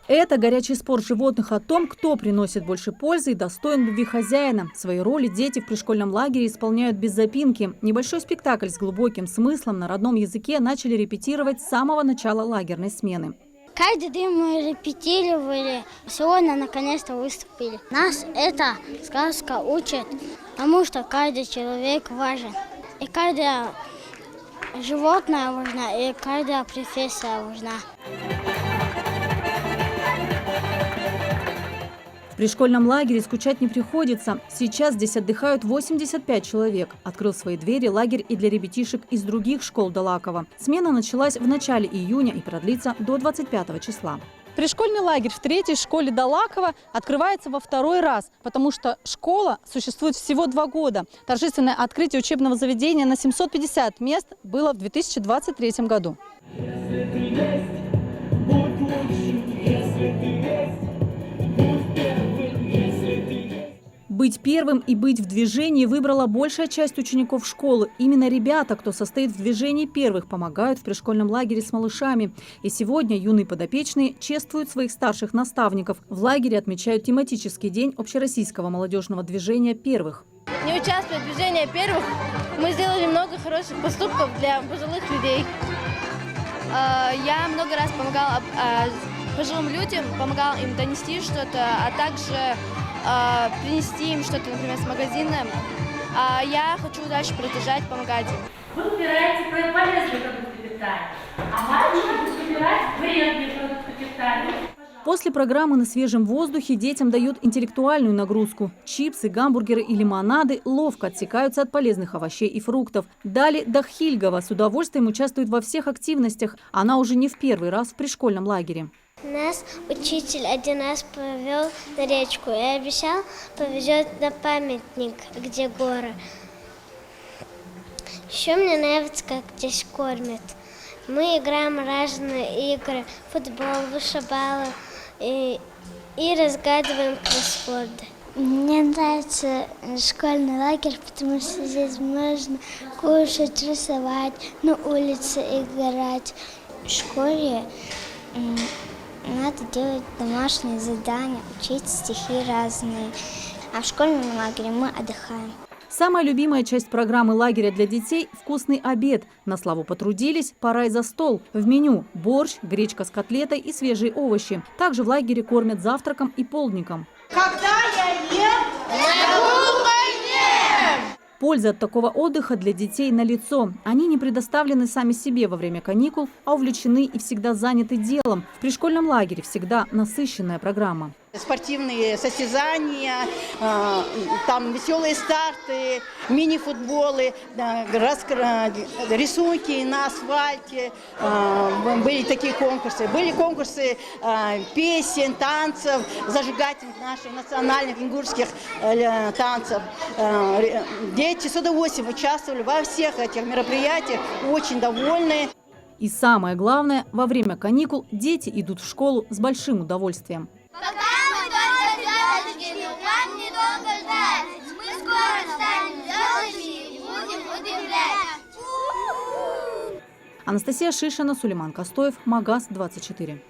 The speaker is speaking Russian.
Это горячий спор животных о том, кто приносит больше пользы и достоин любви хозяина. Свои роли дети в пришкольном лагере исполняют без запинки. Небольшой спектакль с глубоким смыслом на родном языке начали репетировать с самого начала лагерной смены. Каждый день мы репетировали. Сегодня наконец-то выступили. Нас эта сказка учит, потому что каждый человек важен. И каждое животное важно, и каждая профессия важна. В пришкольном лагере скучать не приходится. Сейчас здесь отдыхают 85 человек. Открыл свои двери лагерь и для ребятишек из других школ Далакова. Смена началась в начале июня и продлится до 25 числа. Пришкольный лагерь в 3-й школе Далакова открывается во 2-й раз, потому что школа существует всего 2 года. Торжественное открытие учебного заведения на 750 мест было в 2023 году. Быть первым и быть в движении выбрала большая часть учеников школы. Именно ребята, кто состоит в движении первых, помогают в пришкольном лагере с малышами. И сегодня юные подопечные чествуют своих старших наставников. В лагере отмечают тематический день общероссийского молодежного движения первых. Не участвуя в движении первых, мы сделали много хороших поступков для пожилых людей. Я много раз помогала пожилым людям, помогала им донести что-то, а также принести им что-то, например, с магазина. Я хочу дальше продолжать помогать им. Вы выбираете полезные продукты питания, а мальчики будут выбирать вредные продукты питания. После программы «На свежем воздухе» детям дают интеллектуальную нагрузку. Чипсы, гамбургеры и лимонады ловко отсекаются от полезных овощей и фруктов. Дали Дахильгова с удовольствием участвует во всех активностях. Она уже не в 1-й раз в пришкольном лагере. Нас учитель один раз повел на речку и обещал, повезет на памятник, где горы. Еще мне нравится, как здесь кормят. Мы играем в разные игры, футбол, вышибалы и разгадываем кроссворды. Мне нравится школьный лагерь, потому что здесь можно кушать, рисовать, на улице играть. В школе надо делать домашние задания, учить стихи разные. А в школьном лагере мы отдыхаем. Самая любимая часть программы лагеря для детей – вкусный обед. На славу потрудились, пора и за стол. В меню – борщ, гречка с котлетой и свежие овощи. Также в лагере кормят завтраком и полдником. Когда я ем, Польза от такого отдыха для детей налицо. Они не предоставлены сами себе во время каникул, а увлечены и всегда заняты делом. В пришкольном лагере всегда насыщенная программа. Спортивные состязания, там веселые старты, мини-футболы, рисунки на асфальте. Были такие конкурсы. Были конкурсы песен, танцев, зажигательных наших национальных ингушских танцев. Дети с удовольствием участвовали во всех этих мероприятиях, очень довольны. И самое главное, во время каникул дети идут в школу с большим удовольствием. Вам недолго ждать. Мы скоро станем звездами и будем удивлять. Анастасия Шишина, Сулейман Костоев, Магаз 24.